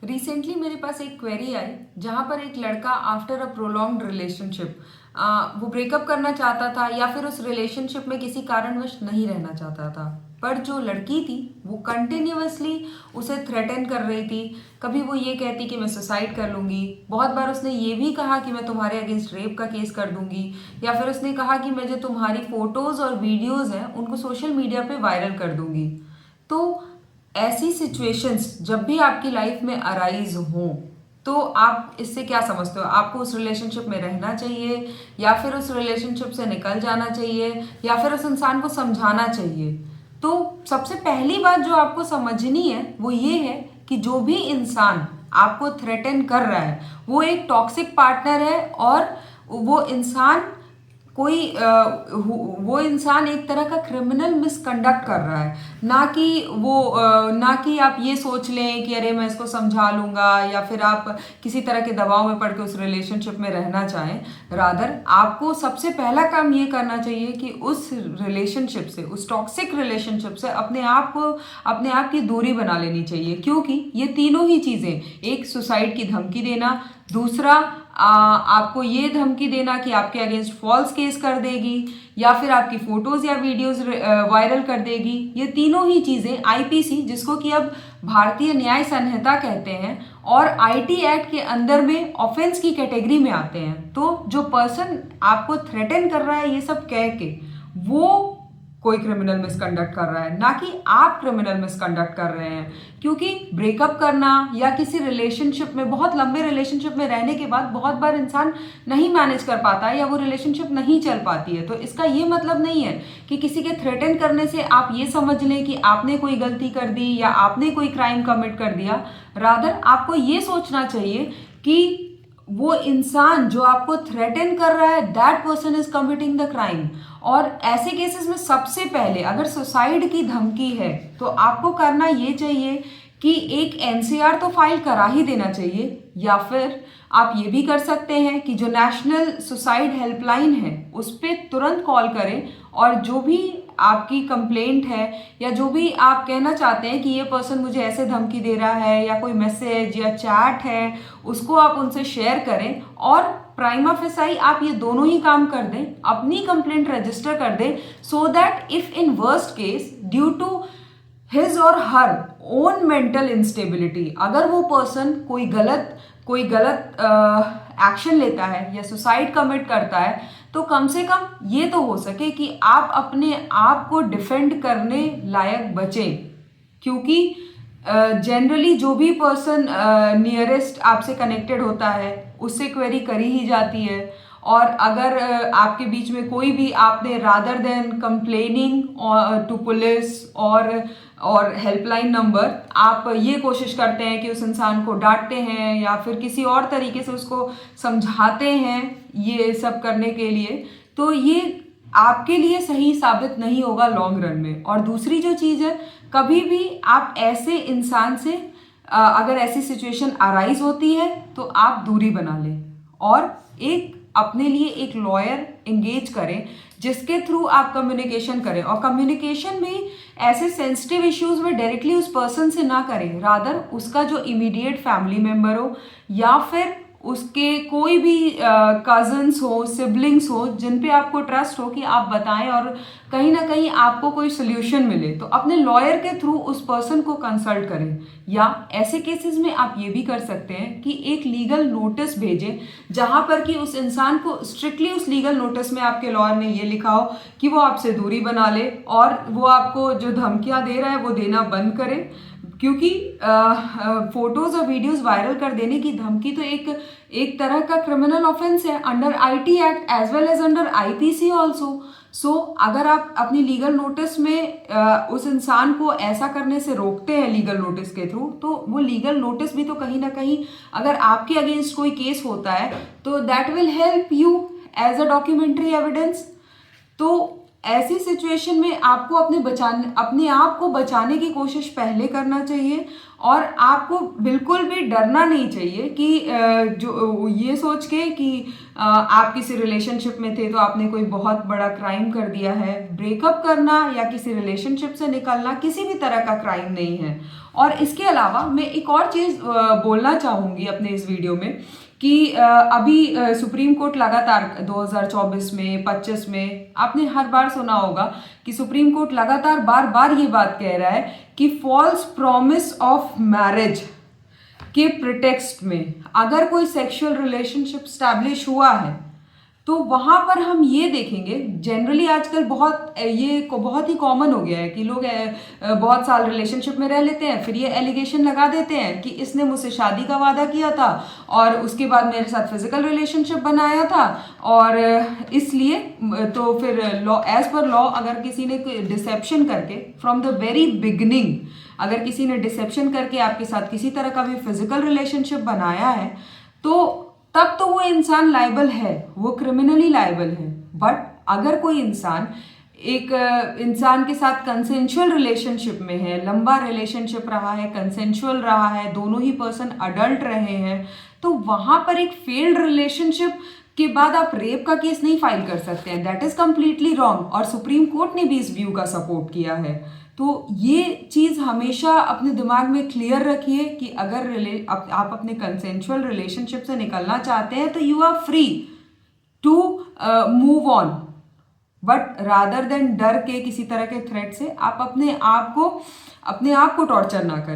Recently मेरे पास एक query आई जहाँ पर एक लड़का आफ्टर अ प्रोलॉन्ग्ड रिलेशनशिप वो ब्रेकअप करना चाहता था या फिर उस रिलेशनशिप में किसी कारणवश नहीं रहना चाहता था। पर जो लड़की थी वो कंटिन्यूअसली उसे थ्रेटन कर रही थी। कभी वो ये कहती कि मैं सुसाइड कर लूँगी, बहुत बार उसने ये भी कहा कि मैं तुम्हारे अगेंस्ट रेप का केस कर दूंगी, या फिर उसने कहा कि मैं जो तुम्हारी फ़ोटोज़ और वीडियोज़ हैं उनको सोशल मीडिया पे वायरल कर दूंगी। तो ऐसी सिचुएशंस जब भी आपकी लाइफ में अराइज हो तो आप इससे क्या समझते हो? आपको उस रिलेशनशिप में रहना चाहिए या फिर उस रिलेशनशिप से निकल जाना चाहिए या फिर उस इंसान को समझाना चाहिए? तो सबसे पहली बात जो आपको समझनी है वो ये है कि जो भी इंसान आपको थ्रेटन कर रहा है वो एक टॉक्सिक पार्टनर है, और वो इंसान वो इंसान एक तरह का क्रिमिनल मिसकंडक्ट कर रहा है। ना कि आप ये सोच लें कि अरे मैं इसको समझा लूंगा या फिर आप किसी तरह के दबाव में पड़ के उस रिलेशनशिप में रहना चाहें। रादर आपको सबसे पहला काम ये करना चाहिए कि उस रिलेशनशिप से, उस टॉक्सिक रिलेशनशिप से अपने आप की दूरी बना लेनी चाहिए, क्योंकि ये तीनों ही चीज़ें, एक सुसाइड की धमकी देना, दूसरा आपको ये धमकी देना कि आपके अगेंस्ट फॉल्स केस कर देगी या फिर आपकी फोटोज या वीडियोस वायरल कर देगी, ये तीनों ही चीज़ें आईपीसी, जिसको कि अब भारतीय न्याय संहिता कहते हैं, और आईटी एक्ट के अंदर में ऑफेंस की कैटेगरी में आते हैं। तो जो पर्सन आपको थ्रेटन कर रहा है ये सब कह के, वो कोई क्रिमिनल मिसकंडक्ट कर रहा है, ना कि आप क्रिमिनल मिसकंडक्ट कर रहे हैं। क्योंकि ब्रेकअप करना या किसी रिलेशनशिप में, बहुत लंबे रिलेशनशिप में रहने के बाद बहुत बार इंसान नहीं मैनेज कर पाता है या वो रिलेशनशिप नहीं चल पाती है। तो इसका ये मतलब नहीं है कि किसी के थ्रेटन करने से आप ये समझ लें कि आपने कोई गलती कर दी या आपने कोई क्राइम कमिट कर दिया। रादर आपको ये सोचना चाहिए कि वो इंसान जो आपको थ्रेटन कर रहा है, that person is committing the crime. और ऐसे केसेस में सबसे पहले अगर सुसाइड की धमकी है तो आपको करना ये चाहिए कि एक एनसीआर तो फाइल करा ही देना चाहिए, या फिर आप ये भी कर सकते हैं कि जो नेशनल सुसाइड हेल्पलाइन है उस पर तुरंत कॉल करें, और जो भी आपकी कंप्लेंट है या जो भी आप कहना चाहते हैं कि ये पर्सन मुझे ऐसे धमकी दे रहा है, या कोई मैसेज या चैट है, उसको आप उनसे शेयर करें। और प्राइमा फेसाई आप ये दोनों ही काम कर दें, अपनी कंप्लेंट रजिस्टर कर दें, so that if in worst case due to his or her own mental instability, अगर वो पर्सन कोई गलत एक्शन लेता है या सुसाइड कमिट करता है, तो कम से कम ये तो हो सके कि आप अपने आप को डिफेंड करने लायक बचें। क्योंकि जनरली जो भी पर्सन नियरेस्ट आपसे कनेक्टेड होता है उससे क्वेरी करी ही जाती है। और अगर आपके बीच में कोई भी, आपने rather than complaining to police और हेल्पलाइन नंबर, आप ये कोशिश करते हैं कि उस इंसान को डांटते हैं या फिर किसी और तरीके से उसको समझाते हैं ये सब करने के लिए, तो ये आपके लिए सही साबित नहीं होगा लॉन्ग रन में। और दूसरी जो चीज़ है, कभी भी आप ऐसे इंसान से अगर ऐसी सिचुएशन अराइज होती है तो आप दूरी बना लें और अपने लिए एक लॉयर एंगेज करें जिसके थ्रू आप कम्युनिकेशन करें। और कम्युनिकेशन भी ऐसे सेंसिटिव इश्यूज में डायरेक्टली उस पर्सन से ना करें, रादर उसका जो इमीडिएट फैमिली मेम्बर हो या फिर उसके कोई भी कजन्स हो, सिबलिंग्स हो, जिन पे आपको ट्रस्ट हो कि आप बताएं और कहीं ना कहीं आपको कोई सोल्यूशन मिले, तो अपने लॉयर के थ्रू उस पर्सन को कंसल्ट करें। या ऐसे केसेस में आप ये भी कर सकते हैं कि एक लीगल नोटिस भेजें जहां पर कि उस इंसान को स्ट्रिक्टली उस लीगल नोटिस में आपके लॉयर ने ये लिखा हो कि वो आपसे दूरी बना ले और वो आपको जो धमकियां दे रहा है वो देना बंद करे। क्योंकि फोटोज और वीडियोस वायरल कर देने की धमकी तो एक तरह का क्रिमिनल ऑफेंस है under IT act as well as under IPC also. So अगर आप अपनी लीगल नोटिस में उस इंसान को ऐसा करने से रोकते हैं लीगल नोटिस के थ्रू, तो वो लीगल नोटिस भी तो कहीं ना कहीं अगर आपके अगेंस्ट कोई केस होता है तो that will help you as a documentary evidence. तो ऐसी सिचुएशन में आपको अपने आप को बचाने की कोशिश पहले करना चाहिए, और आपको बिल्कुल भी डरना नहीं चाहिए कि जो ये सोच के कि आप किसी रिलेशनशिप में थे तो आपने कोई बहुत बड़ा क्राइम कर दिया है। ब्रेकअप करना या किसी रिलेशनशिप से निकलना किसी भी तरह का क्राइम नहीं है। और इसके अलावा मैं एक और चीज़ बोलना चाहूँगी अपने इस वीडियो में कि अभी सुप्रीम कोर्ट लगातार 2024 में 25 में आपने हर बार सुना होगा कि सुप्रीम कोर्ट लगातार बार बार ये बात कह रहा है कि फॉल्स प्रॉमिस ऑफ मैरिज के प्रिटेक्स्ट में अगर कोई सेक्सुअल रिलेशनशिप स्टैब्लिश हुआ है तो वहां पर हम ये देखेंगे, जनरली आजकल बहुत ही कॉमन हो गया है कि लोग बहुत साल रिलेशनशिप में रह लेते हैं, फिर ये एलिगेशन लगा देते हैं कि इसने मुझसे शादी का वादा किया था और उसके बाद मेरे साथ फिजिकल रिलेशनशिप बनाया था और इसलिए तो फिर लॉ, एज पर लॉ, अगर किसी ने डिसेप्शन करके फ्रॉम द वेरी बिगिनिंग अगर किसी ने डिसेप्शन करके आपके साथ किसी तरह का भी फिजिकल रिलेशनशिप बनाया है तो तब तो वो इंसान लायबल है, वो क्रिमिनली लायबल है। बट अगर कोई इंसान एक इंसान के साथ कंसेंशुअल रिलेशनशिप में है, लंबा रिलेशनशिप रहा है, कंसेंशुअल रहा है, दोनों ही पर्सन अडल्ट रहे हैं, तो वहां पर एक फेल्ड रिलेशनशिप के बाद आप रेप का केस नहीं फाइल कर सकते हैं। दैट इज कंप्लीटली रॉन्ग और सुप्रीम कोर्ट ने भी इस व्यू का सपोर्ट किया है। तो ये चीज़ हमेशा अपने दिमाग में क्लियर रखिए कि अगर आप अपने कंसेंशुअल रिलेशनशिप से निकलना चाहते हैं तो you are free to move on, but rather than डर के किसी तरह के थ्रेट से आप अपने आप को टॉर्चर ना करें।